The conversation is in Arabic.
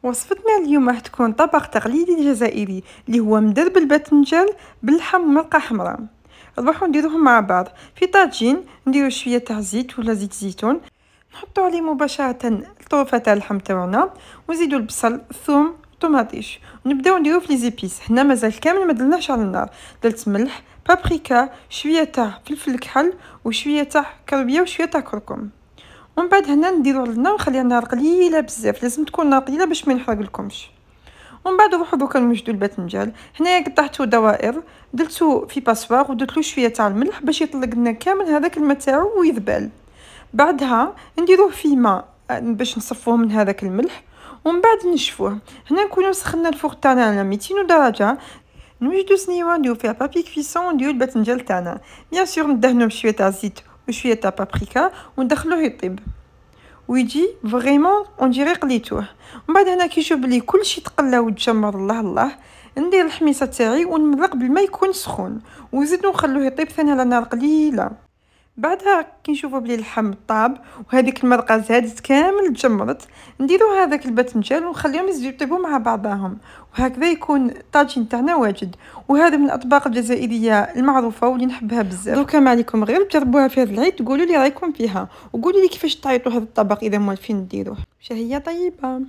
وصفتنا اليوم راح تكون طبق تقليدي جزائري اللي هو مدرب بالباذنجان باللحم ومرقه حمراء. نروحو نديروهم مع بعض في طاجين. نديرو شويه تاع زيت ولا زيت زيتون، نحطو عليه مباشره الطرفه تاع اللحم تاعنا، ونزيدو البصل الثوم طوماطيش، ونبداو نديرو في لي زيبيس. هنا مازال كامل ما درناش على النار. درت ملح، بابريكا، شويه تاع فلفل كحل، وشويه تاع كربيه، وشويه تاع كركم. ومن بعد هنا نديرو على النار ونخليها النار قليله بزاف، لازم تكون نار قليله باش ما يحرقلكمش. ومن بعد نروحو دوكا نوجدو الباذنجان. هنايا قطعتو دوائر، درتو في باسوار ودرتلو شويه تاع الملح باش يطلق لنا كامل هذاك الماء تاعو ويذبل. بعدها نديروه في ماء باش نصفوه من هذاك الملح، ومن بعد نشفوه. هنا نكونو سخنا الفوق تاعنا على 200 درجه. نوجدو سنيوه نديرو فيها بابي كويسون ونديرو الباذنجان تاعنا، بيان سور ندهنوه بشويه تاع زيت وشويه تاع بابريكا وندخلوه يطيب ويجي فريمون اون ديري قليتوه. ومن بعد هنا كي نشوف بلي كلشي تقلى وتجمر الله الله، ندير الحميصه تاعي ونمرق بالماء يكون سخون، وزيد نخلوه يطيب ثاني على نار قليله. بعدها كي نشوفوا بلي اللحم طاب وهذيك المرقه زادت كامل تجمرت، نديرو هذاك الباذنجان ونخليهم يزيدوا يطيبوا مع بعضهم، وهكذا يكون الطاجين تاعنا واجد. وهذا من الاطباق الجزائريه المعروفه واللي نحبها بزاف. دوكا ما عليكم غير تجربوها في هذا العيد، تقولوا لي رايكم فيها، وقولوا لي كيفاش تعيطوا هذا الطبق اذا موالفين ديروه. شهيه طيبه.